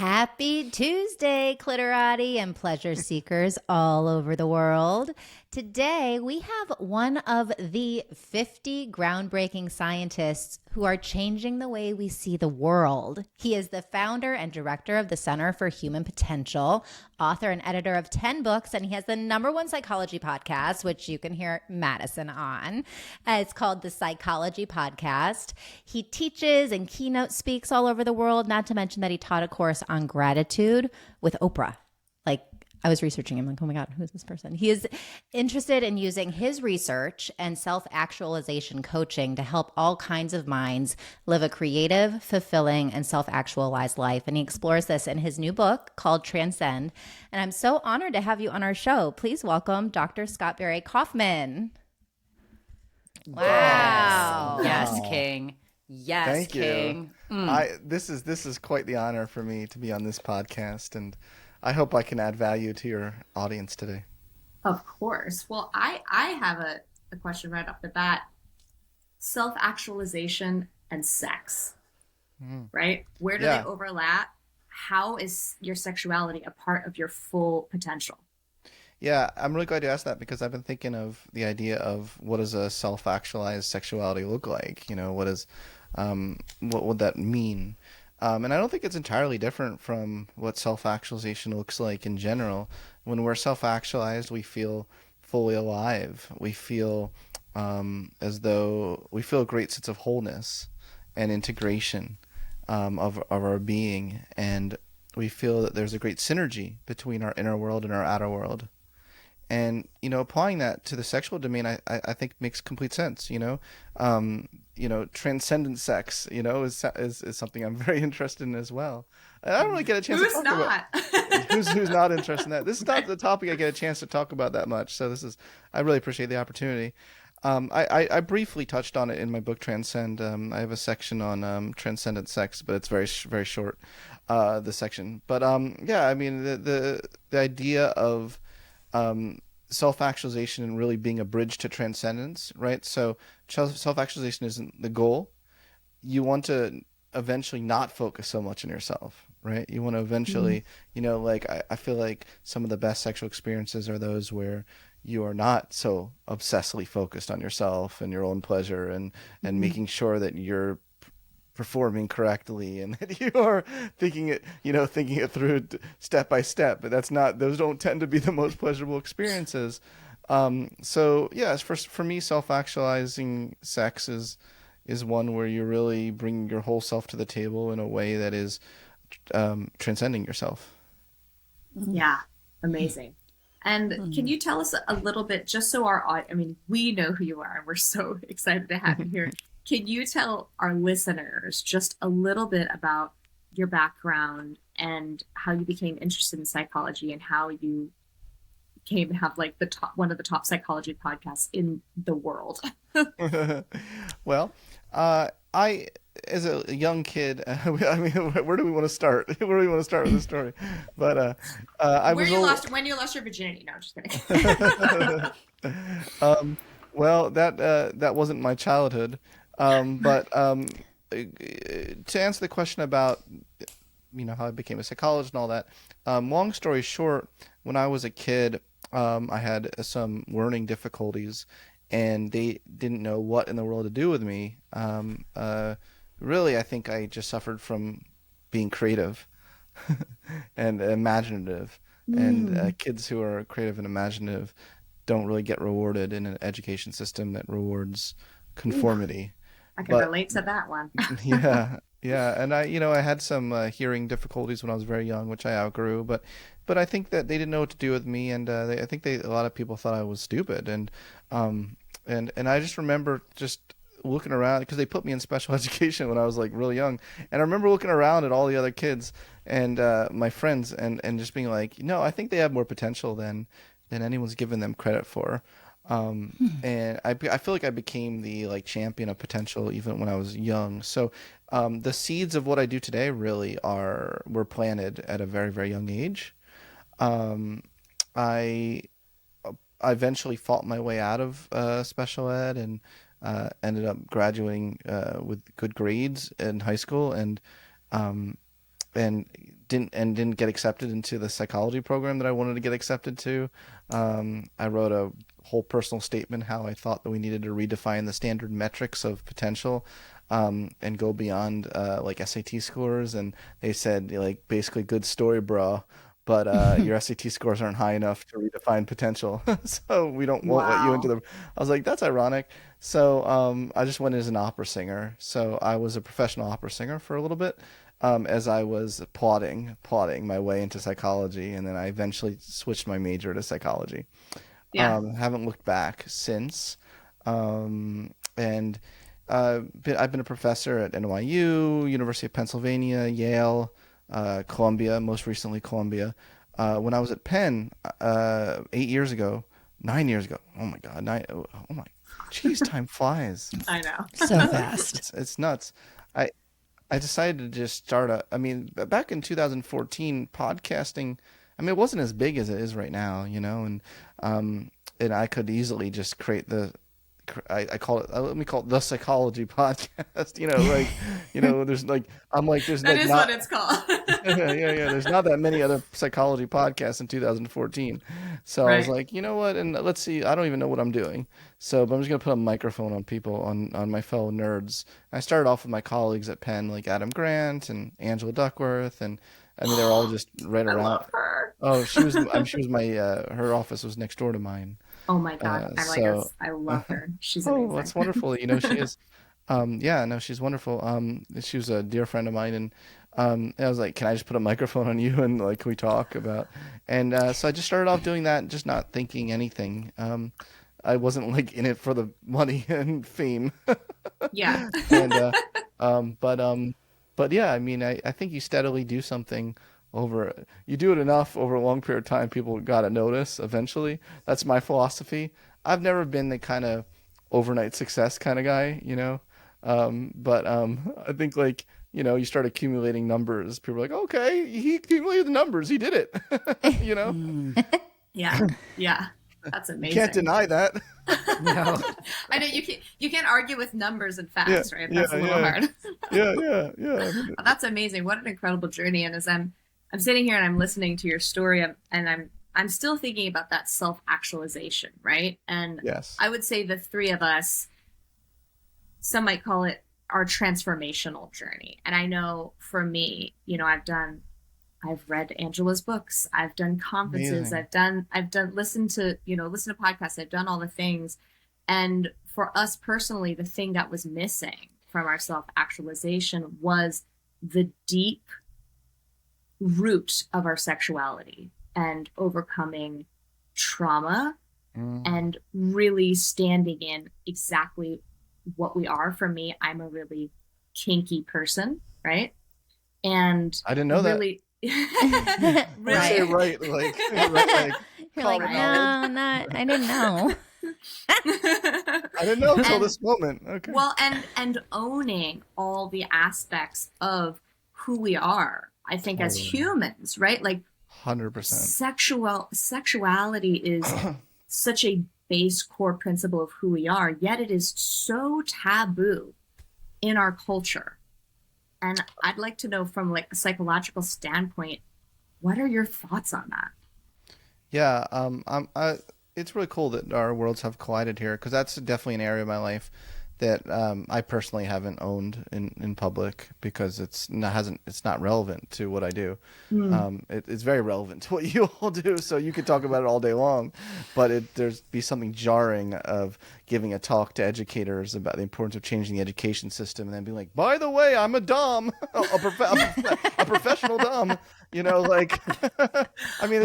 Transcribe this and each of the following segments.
Happy Tuesday, clitorati and pleasure seekers all over the world. Today, we have one of the 50 groundbreaking scientists who are changing the way we see the world. He is the founder and director of the Center for Human Potential, author and editor of 10 books, and he has the #1 psychology podcast, which you can hear Madison on. It's called the Psychology Podcast. He teaches and keynote speaks all over the world, not to mention that he taught a course on gratitude with Oprah. Like, I was researching him, like, oh my God, who is this person? He is interested in using his research and self-actualization coaching to help all kinds of minds live a creative, fulfilling, and self-actualized life. And he explores this in his new book called Transcend. And I'm so honored to have you on our show. Please welcome Dr. Scott Barry Kaufman. Wow. Yes, King. Yes, Thank King. you. This is quite the honor for me to be on this podcast, and I hope I can add value to your audience today. Of course. Well, I have a question right off the bat. Self-actualization and sex, right? Where do they overlap? How is your sexuality a part of your full potential? Yeah, I'm really glad you asked that because I've been thinking of the idea of what does a self-actualized sexuality look like? You know, what would that mean? And I don't think it's entirely different from what self-actualization looks like in general. When we're self-actualized, we feel fully alive. We feel as though we feel a great sense of wholeness and integration of our being. And we feel that there's a great synergy between our inner world and our outer world. And, applying that to the sexual domain, I think makes complete sense, transcendent sex, is something I'm very interested in as well. And I don't really get a chance to talk about who's not interested in that. This is not the topic I get a chance to talk about that much. So I really appreciate the opportunity. I briefly touched on it in my book, Transcend. I have a section on transcendent sex, but it's very, very short, the section. But the idea of self-actualization and really being a bridge to transcendence, right? So self-actualization isn't the goal. You want to eventually not focus so much on yourself, right? You want to eventually, I feel like some of the best sexual experiences are those where you are not so obsessively focused on yourself and your own pleasure and making sure that you're performing correctly and that you are thinking it through step by step. But those don't tend to be the most pleasurable experiences. For me, self-actualizing sex is one where you really bring your whole self to the table in a way that is transcending yourself. Yeah, amazing. And can you tell us a little bit, just so we know who you are and we're so excited to have you here. Can you tell our listeners just a little bit about your background and how you became interested in psychology and how you came to have one of the top psychology podcasts in the world? Well, I, as a young kid, where do we want to start? Where do we want to start with the story? But when you lost your virginity? No, I'm just kidding. Well, that wasn't my childhood. But to answer the question about how I became a psychologist and all that, long story short, when I was a kid, I had some learning difficulties, and they didn't know what in the world to do with me. Really, I think I just suffered from being creative and imaginative. And kids who are creative and imaginative don't really get rewarded in an education system that rewards conformity. I can relate to that one. Yeah. And I had some hearing difficulties when I was very young, which I outgrew, but I think that they didn't know what to do with me. And I think a lot of people thought I was stupid. And I just remember just looking around because they put me in special education when I was like really young. And I remember looking around at all the other kids and my friends and just being like, I think they have more potential than anyone's given them credit for. And I feel like I became the champion of potential even when I was young. So the seeds of what I do today really were planted at a very, very young age. I eventually fought my way out of special ed and ended up graduating with good grades in high school, and didn't get accepted into the psychology program that I wanted to get accepted to. I wrote a whole personal statement how I thought that we needed to redefine the standard metrics of potential, and go beyond like SAT scores. And they said like basically good story, bro, but your SAT scores aren't high enough to redefine potential, so won't let you into Wow. the. I was like, that's ironic. So I just went as an opera singer. So I was a professional opera singer for a little bit, as I was plotting my way into psychology, and then I eventually switched my major to psychology. Yeah. Haven't looked back since. And I've been a professor at NYU, University of Pennsylvania, Yale, Columbia, most recently Columbia. When I was at Penn 8 years ago, 9 years ago. Oh my God, oh my, geez, time flies. I know. So fast. It's nuts. I I decided to just start I mean, back in 2014, podcasting, I mean, it wasn't as big as it is right now, and I could easily just create I call it, let me call it the psychology podcast, there's like, I'm like, there's That like is not, what it's called. yeah. There's not that many other psychology podcasts in 2014. So I was Right. like, you know what? And let's see, I don't even know what I'm doing. But I'm just going to put a microphone on people, on my fellow nerds. I started off with my colleagues at Penn, like Adam Grant and Angela Duckworth. And I mean, they're all just right I around. love her. Oh, she was my, her office was next door to mine. Oh my God. So, I love her. She's oh, amazing. that's wonderful. She is. Yeah, no, she's wonderful. She was a dear friend of mine, and I was like, "Can I just put a microphone on you and like can we talk about?" And so I just started off doing that, just not thinking anything. I wasn't like in it for the money and fame, Yeah. and but yeah, I mean, I think you steadily do something you do it enough over a long period of time, people got to notice eventually. That's my philosophy. I've never been the kind of overnight success kind of guy. But I think like, you start accumulating numbers. People are like, okay, he accumulated the numbers. He did it. you know, Yeah. Yeah. That's you can't amazing. deny that. No. I know you can't argue with numbers and Yeah, facts, right? yeah, That's a little yeah, hard. yeah. I mean, That's amazing. What an incredible journey. And as I'm sitting here and I'm listening to your story, I'm still thinking about that self-actualization, right? And yes. I would say the three of us, some might call it our transformational journey. And I know for me, I've read Angela's books, I've done conferences, Amazing. listened to podcasts, I've done all the things. And for us personally, the thing that was missing from our self-actualization was the deep root of our sexuality and overcoming trauma Mm. and really standing in exactly what we are. For me, I'm a really kinky person, right? And I didn't know that. really, When you say really, right, like, right, like You're like, common Right. knowledge. no, not, I didn't know. I didn't know until And- this moment. Okay. well, and owning all the aspects of who we are, I think, as Totally. humans, right? Like 100%. sexuality is such a base core principle of who we are, yet it is so taboo in our culture. And I'd like to know from like a psychological standpoint, what are your thoughts on that? Yeah, it's really cool that our worlds have collided here, because that's definitely an area of my life that I personally haven't owned in public, because it's not relevant to what I do. It's very relevant to what you all do, so you could talk about it all day long, but there's be something jarring of giving a talk to educators about the importance of changing the education system, and then being like, by the way, I'm a dom, a professional dom. Like, I mean,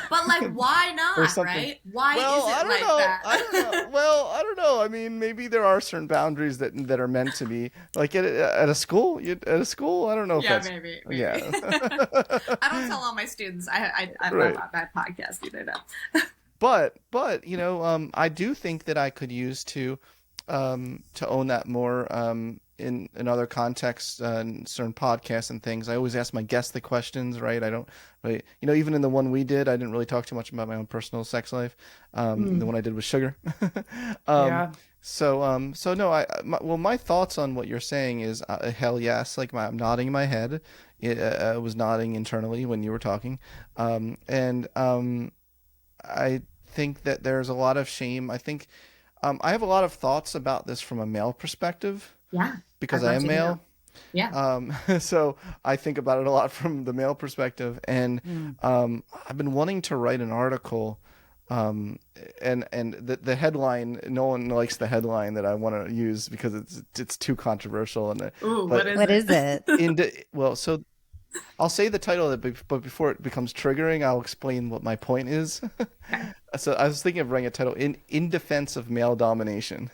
But like, why not, there's something. right? Why Well, is I it don't like know. that? I don't know. Well, I don't know. I mean, maybe there are certain boundaries that are meant to be like at a school. At a school, I don't know if Yeah, that's maybe. yeah. I don't tell all my students. I Right. love that podcast. You know that. But I do think that I could use to own that more in other contexts, in certain podcasts and things. I always ask my guests the questions, right? I don't really, even in the one we did, I didn't really talk too much about my own personal sex life. The one I did with Sugar. Yeah. So no, my thoughts on what you're saying is hell yes. Like I'm nodding my head. I was nodding internally when you were talking. And I think that there's a lot of shame. I think I have a lot of thoughts about this from a male perspective Yeah. because I'd I love am to male. know. Yeah. So I think about it a lot from the male perspective, and I've been wanting to write an article, and the headline, no one likes the headline that I want to use because it's too controversial, and Ooh, but what What is is it? well, so I'll say the title of it, but before it becomes triggering, I'll explain what my point is. Okay. So I was thinking of writing a title in defense of male domination.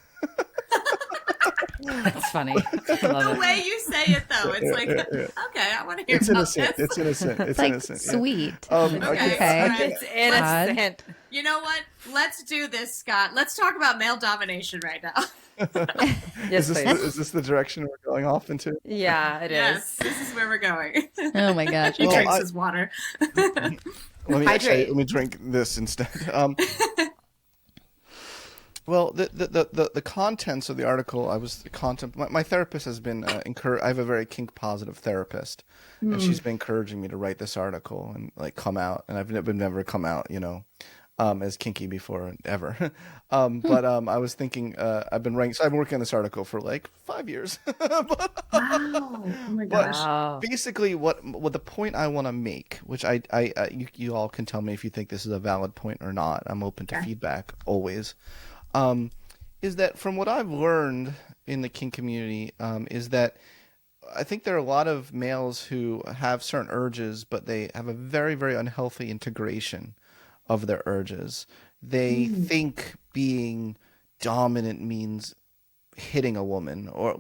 That's funny. I love The it. way you say it, though, it's like, okay, I want to hear It's about innocent. this. It's innocent. It's It's like innocent. Yeah. sweet. Okay. All right. It's innocent. You know what? Let's do this, Scott. Let's talk about male domination right now. Yes, please. Is this the direction we're going off into? Yeah, it is. Yes, this is where we're going. Oh my gosh. He Well, drinks I- his water. Hydrate. Let me drink this instead. Well, the contents of the article, my therapist has been I have a very kink positive therapist, and she's been encouraging me to write this article and like come out, and I've never come out, as kinky before ever. But I was thinking I've been working on this article for like 5 years. Wow. Oh my But gosh. Wow. basically, what the point I want to make, which you all can tell me if you think this is a valid point or not. I'm open to Okay. feedback always. Is that from what I've learned in the kink community, is that I think there are a lot of males who have certain urges, but they have a very, very unhealthy integration of their urges. They think being dominant means hitting a woman, or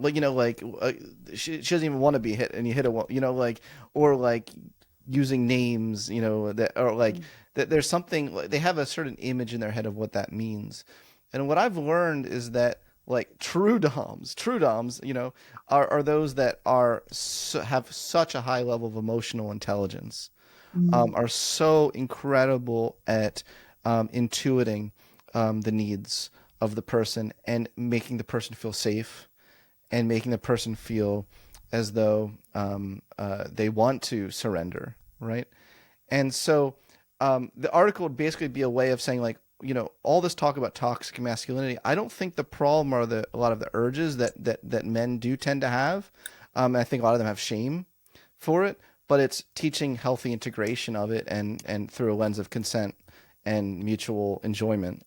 she doesn't even want to be hit, and you hit a woman, or like using names, that, or like that there's something, they have a certain image in their head of what that means. And what I've learned is that like true doms, are those that have such a high level of emotional intelligence, are so incredible at intuiting the needs of the person and making the person feel safe and making the person feel as though they want to surrender, right? And so the article would basically be a way of saying, like, all this talk about toxic masculinity, I don't think the problem are a lot of the urges that men do tend to have. I think a lot of them have shame for it, but it's teaching healthy integration of it and through a lens of consent and mutual enjoyment.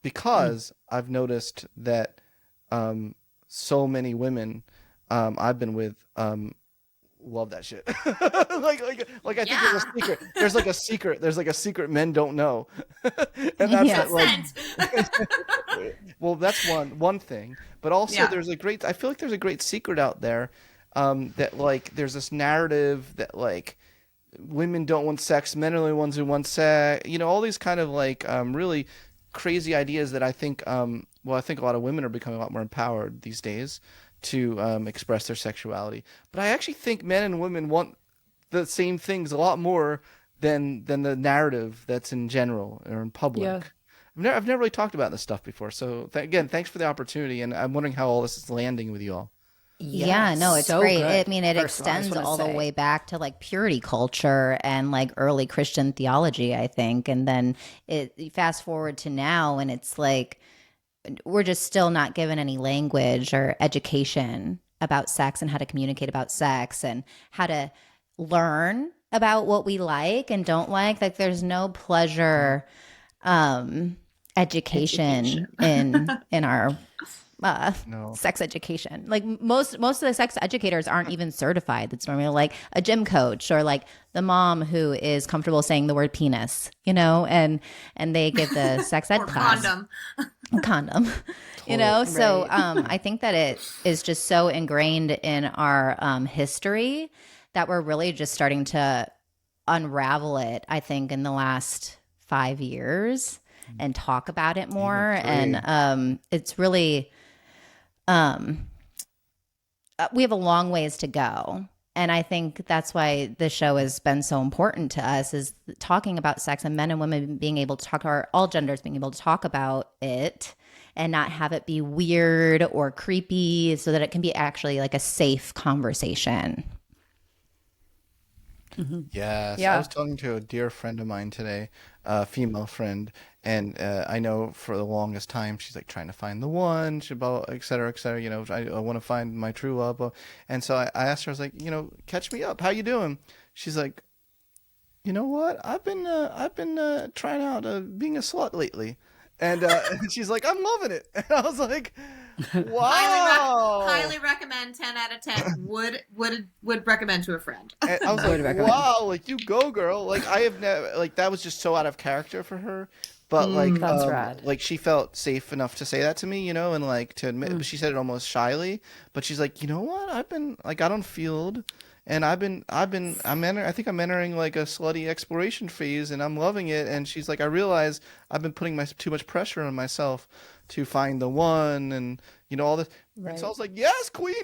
Because I've noticed that so many women I've been with love that shit. like I think there's a secret. There's like a secret men don't know. And that's Yeah. well, that's one thing. But also Yeah. I feel like there's a great secret out there, that like there's this narrative that like women don't want sex, men are the only ones who want sex. All these kind of like really crazy ideas that I think I think a lot of women are becoming a lot more empowered these days to express their sexuality. But I actually think men and women want the same things a lot more than the narrative that's in general or in public. Yeah. I've never really talked about this stuff before. So again, thanks for the opportunity, and I'm wondering how all this is landing with you all. Yeah, no, it's so great. good. I mean, it First of all, I just extends wanna all the say. way back to like purity culture and like early Christian theology, I think. And then you fast forward to now, and it's like we're just still not given any language or education about sex and how to communicate about sex and how to learn about what we like and don't like. Like there's no pleasure education in our No. sex education. Like most of the sex educators aren't even certified. It's normally like a gym coach or like the mom who is comfortable saying the word penis, and they give the sex ed Or class. Condom. So I think that it is just so ingrained in our history that we're really just starting to unravel it, I think, in the last 5 years and talk about it more. And it's really we have a long ways to go. And I think that's why this show has been so important to us, is talking about sex and men and women being able to talk, or all genders being able to talk about it and not have it be weird or creepy, so that it can be actually like a safe conversation. Yes, I Yeah. was talking to a dear friend of mine today, a female friend, and I know for the longest time she's like trying to find the one, she about et cetera, et cetera. You know, I want to find my true love, and so I asked her, I was like, you know, catch me up. How you doing? She's like, you know what? I've been trying out being a slut lately, and and she's like, I'm loving it, and I was like, wow. Highly recommend. 10 out of 10. Would recommend to a friend. And I was Would like, recommend. wow, like you go, girl. Like I have never, like that was just so out of character for her. But That's rad. like she felt safe enough to say that to me, you know, and like to admit, but she said it almost shyly. But she's like, you know what? I've been like, I don't feel, and I think I'm entering like a slutty exploration phase, and I'm loving it. And she's like, I realize I've been putting too much pressure on myself to find the one, and you know all this. And so I was like, yes, queen.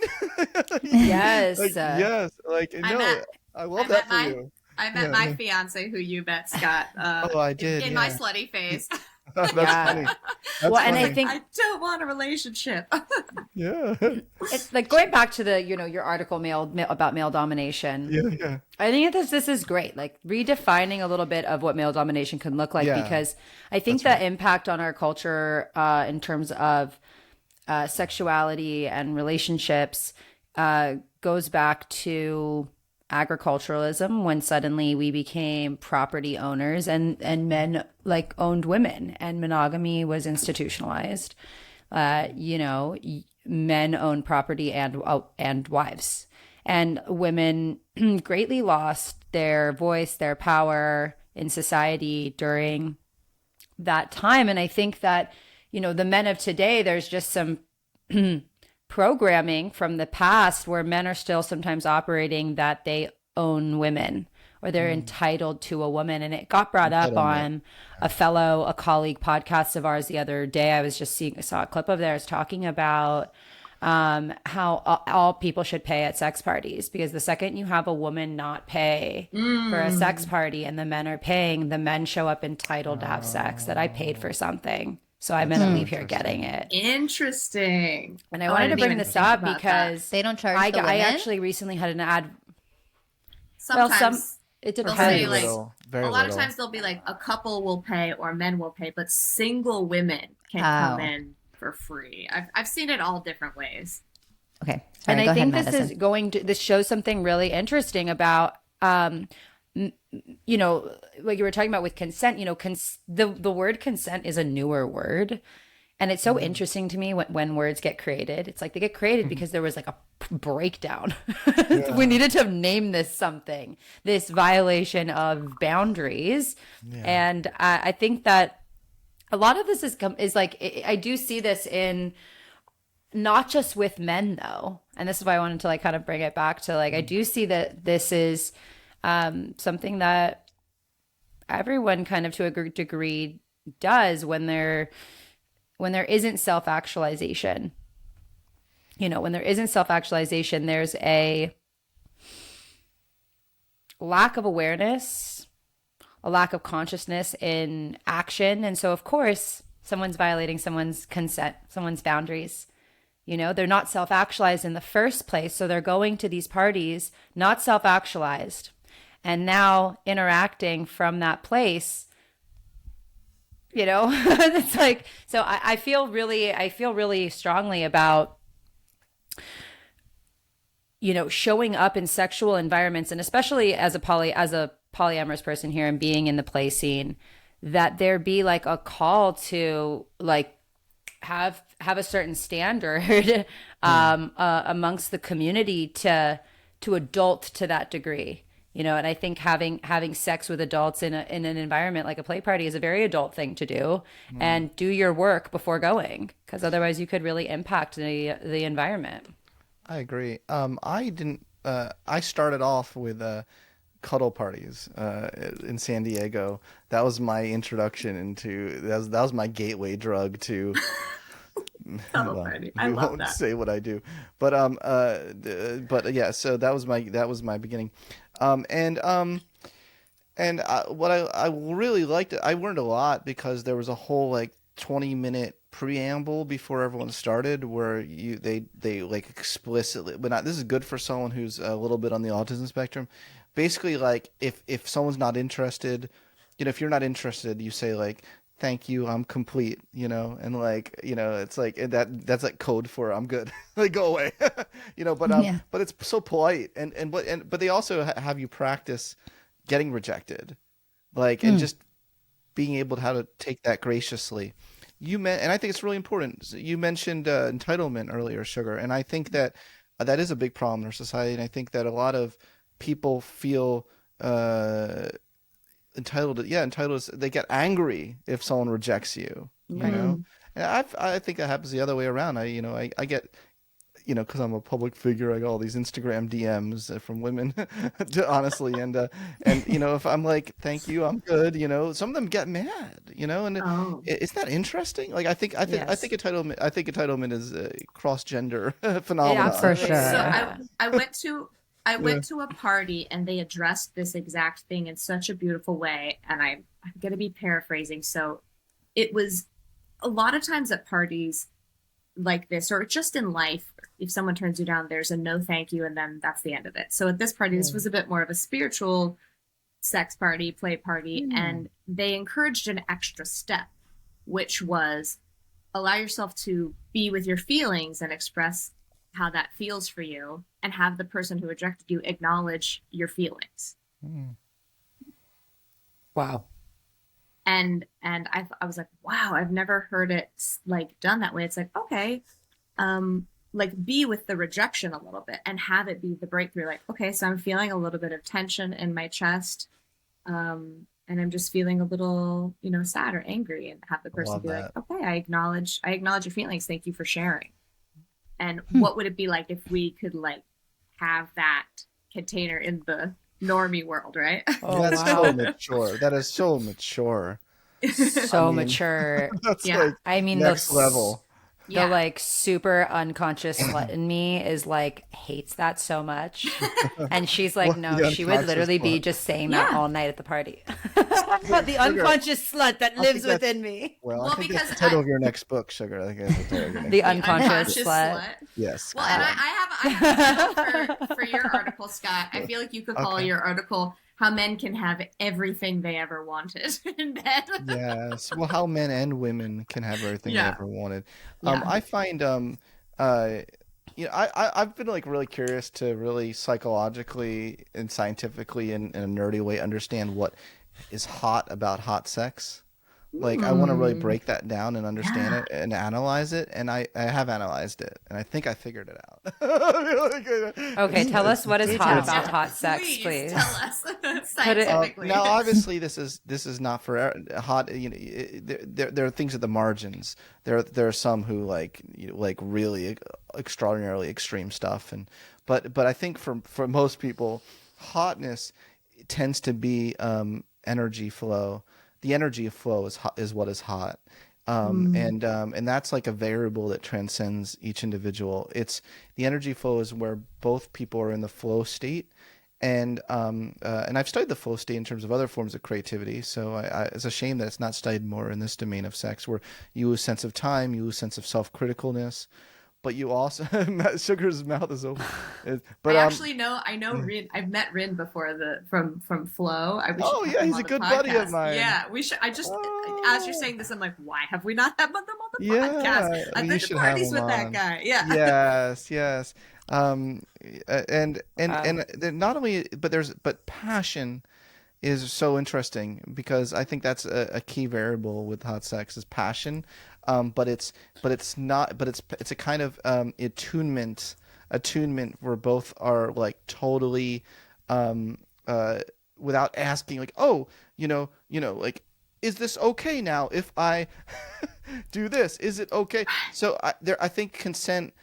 Yes. Like, yes, like I no, met- I love I that met for my- you. I met Yeah, my yeah. fiance, who you met, Scott. Oh, I did. in Yeah. my slutty phase. That's Yeah. funny. That's Well, and I funny. think I don't want a relationship. Yeah. it's like going back to the, your article about male domination. Yeah. Yeah. I think this is great, like redefining a little bit of what male domination can look like, Yeah, because I think the impact on our culture in terms of sexuality and relationships goes back to agriculturalism, when suddenly we became property owners, and men like owned women, and monogamy was institutionalized. Men owned property and wives, and women greatly lost their voice, their power in society during that time. And I think that, the men of today, there's just some programming from the past where men are still sometimes operating that they own women, or they're entitled to a woman. And it got brought up on a colleague podcast of ours the other day. I saw a clip of theirs talking about how all people should pay at sex parties, because the second you have a woman not pay for a sex party and the men are paying, the men show up entitled to have sex, that I paid for something, so I'm going to leave here getting it. Interesting. And I wanted to bring this up because They don't charge the I women? actually recently had an ad. Sometimes It they'll depends. say, Very like, little. Very a lot little. of times they'll be like, a couple will pay or men will pay, but single women can Oh. come in for free. I've seen it all different ways. Okay. Sorry, And go I think ahead, this Madison. this shows something really interesting about, like you were talking about with consent. The word consent is a newer word. And it's so interesting to me when words get created. It's like they get created because there was like a breakdown. We needed to name this something, this violation of boundaries. And I think that a lot of this is like, I do see this in not just with men though. And this is why I wanted to like kind of bring it back to like, I do see that this is something that everyone kind of to a degree does when there isn't self-actualization. When there isn't self-actualization, there's a lack of awareness, a lack of consciousness in action. And so, of course, someone's violating someone's consent, someone's boundaries. They're not self-actualized in the first place. So they're going to these parties, not self-actualized, and now interacting from that place. It's like, so I feel really strongly about, showing up in sexual environments, and especially as a polyamorous person here and being in the play scene, that there be like a call to like have a certain standard amongst the community to adult to that degree. And I think having sex with adults in an environment like a play party is a very adult thing to do, and do your work before going, because otherwise you could really impact the environment. I agree. I started off with cuddle parties in San Diego. That was my introduction into that was my gateway drug to Cuddle well, party. I you love won't that. say what I do, but yeah. So that was my beginning, what I really liked, I learned a lot because there was a whole like 20-minute preamble before everyone started where they like explicitly, but not, this is good for someone who's a little bit on the autism spectrum, basically like if someone's not interested, if you're not interested, you say like, thank you, I'm complete, and like, it's like that's like code for I'm good. Like go away. Yeah. But it's so polite, but they also have you practice getting rejected, like, and just being able to how to take that graciously. And I think it's really important. You mentioned entitlement earlier, Sugar, and I think that that is a big problem in our society, and I think that a lot of people feel entitled they get angry if someone rejects you, and I think that happens the other way around. I get, because I'm a public figure, I got all these Instagram DMs from women, honestly, and if I'm like, thank you, I'm good, some of them get mad, and Oh, isn't that interesting? Like, I think Yes. entitlement is a cross-gender It phenomenon. For absolutely sure. is. so Yeah. I went to a party and they addressed this exact thing in such a beautiful way, and I'm going to be paraphrasing. So it was a lot of times at parties like this, or just in life, if someone turns you down, there's a no thank you, and then that's the end of it. So at this party, this was a bit more of a spiritual sex party, play party, and they encouraged an extra step, which was allow yourself to be with your feelings and express how that feels for you, and have the person who rejected you acknowledge your feelings. Wow. And I was like, wow, I've never heard it like done that way. It's like, okay, like be with the rejection a little bit and have it be the breakthrough. Like, okay, so I'm feeling a little bit of tension in my chest, and I'm just feeling a little, sad or angry, and have the person love be like, that. okay, I acknowledge your feelings. Thank you for sharing. And what would it be like if we could like have that container in the normie world, right? Oh, That's wow. so mature. That is so mature. So I mean, mature. That's Yeah. like I mean, next level. The like super unconscious slut in me is like hates that so much. And she's like, What, no, the she would unconscious literally be slut? just saying that Yeah. all night at the party. The unconscious slut that lives that's- within me. Well, Well, I think that's the because title of your next book, Sugar. I think that's the title of your next The book. unconscious slut. Yes. Well, and I have a title for your article, Scott. I feel like you could call Okay. your article "How Men Can Have Everything They Ever Wanted" in bed. Yes. Well, how men and women can have everything they Yeah. ever wanted. Yeah. I find I've been like really curious to really psychologically and scientifically in a nerdy way understand what is hot about hot sex. Like, I want to really break that down and understand it and analyze it, and I have analyzed it, and I think I figured it out. Okay, tell us what is hot about hot sex, please. Tell us it- scientifically. Now, obviously, this is not for hot. There are things at the margins. There are some who like really extraordinarily extreme stuff, but I think for most people, hotness tends to be energy flow. The energy of flow is what is hot. And that's like a variable that transcends each individual. It's the energy flow is where both people are in the flow state, and I've studied the flow state in terms of other forms of creativity. So it's a shame that it's not studied more in this domain of sex, where you lose sense of time, you lose sense of self-criticalness, but you also Sugar's mouth is open. But I know Rin. I've met Rin before from Flow. Oh, yeah, he's a good buddy of mine. Yeah, we should. As you're saying this, I'm like, why have we not had them on the podcast? I've you been to should have parties him with that on. guy. Yeah. Yes. And not only, but passion is so interesting, because I think that's a key variable with hot sex is passion. But it's a kind of attunement where both are like totally without asking, like, oh, like, is this okay now if I do this? Is it okay? So I think consent,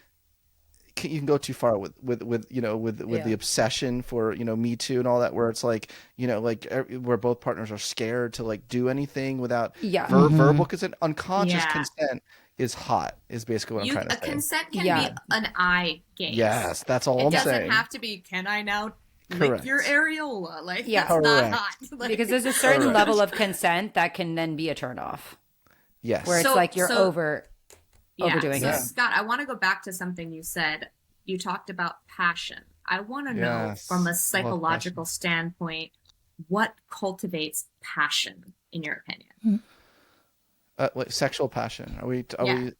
you can go too far with the obsession for Me Too and all that, where it's like where both partners are scared to like do anything without verbal consent. Unconscious consent is hot, is basically what I'm trying to say. Consent can be an eye gaze. Yes, that's all It I'm doesn't saying. have to be, can I now lick Correct. your areola? Like, Yeah. that's not Correct. hot. Like, Because there's a certain Correct. level of consent that can then be a turn off, Yes. where it's like you're overdoing so it. Scott, I want to go back to something you said. You talked about passion. I want to know from a psychological standpoint, what cultivates passion, in your opinion? Like sexual passion. Are we? Like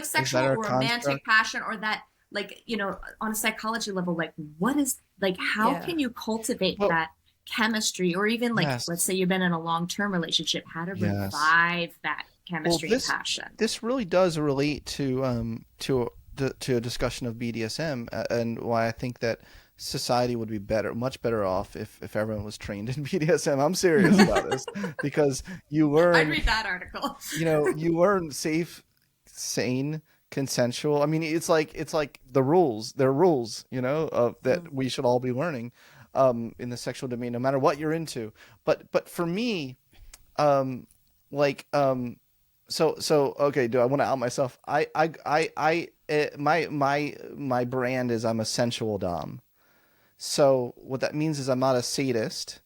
sexual or romantic passion, or that, like, you know, on a psychology level, like what is, like, how can you cultivate that chemistry, or even like, let's say you've been in a long-term relationship, how to revive that chemistry and passion? This really does relate to a discussion of BDSM, and why I think that society would be much better off if everyone was trained in BDSM. I'm serious about this, because you learn. I'd read that article. You learn safe, sane, consensual. I mean, it's like the rules. They're rules, that we should all be learning in the sexual domain, no matter what you're into. But for me, so okay, do I want to out myself? My brand is I'm a sensual dom. So what that means is I'm not a sadist.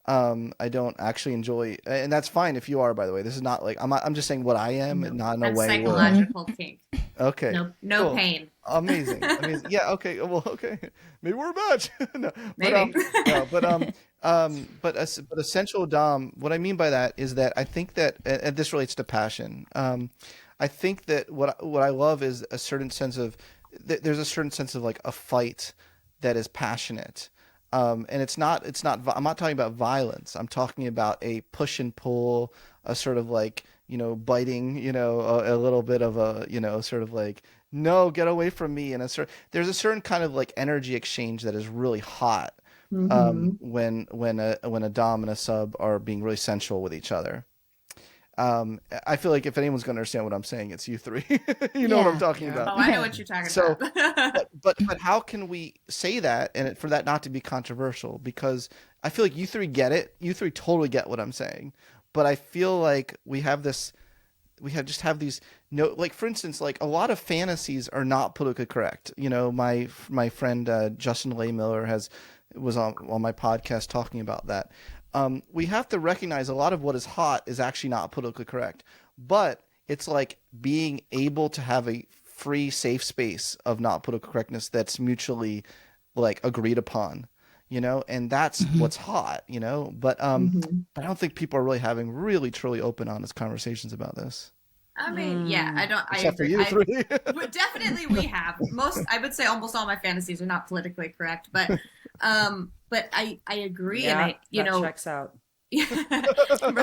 I don't actually enjoy, and that's fine if you are, by the way. This is not like, I'm just saying what I am, and not in a way psychological kink. Okay. No cool. pain. Amazing. Yeah. Okay. Well. Okay. Maybe we're a match. No, maybe. But essential dom. What I mean by that is that I think that, and this relates to passion. I think that what I love is a certain sense of, there's a certain sense of like a fight that is passionate. And it's not, I'm not talking about violence. I'm talking about a push and pull, a sort of like, biting, a little bit of a, sort of like, no, get away from me. And there's a certain kind of like energy exchange that is really hot. When a dom and a sub are being really sensual with each other. I feel like if anyone's going to understand what I'm saying, it's you three. You know what I'm talking about. Oh, I know what you're talking about. but how can we say that, and for that not to be controversial? Because I feel like you three get it. You three totally get what I'm saying. But I feel like we have these, like, for instance, like a lot of fantasies are not politically correct. My friend Justin Laymiller was on my podcast talking about that. We have to recognize a lot of what is hot is actually not politically correct, but it's like being able to have a free, safe space of not political correctness that's mutually like agreed upon, and that's what's hot, but I don't think people are really having really, truly open, honest conversations about this. I mean, Except for you three. But definitely we have. I would say almost all my fantasies are not politically correct, but I agree. Yeah, and that checks out. Right.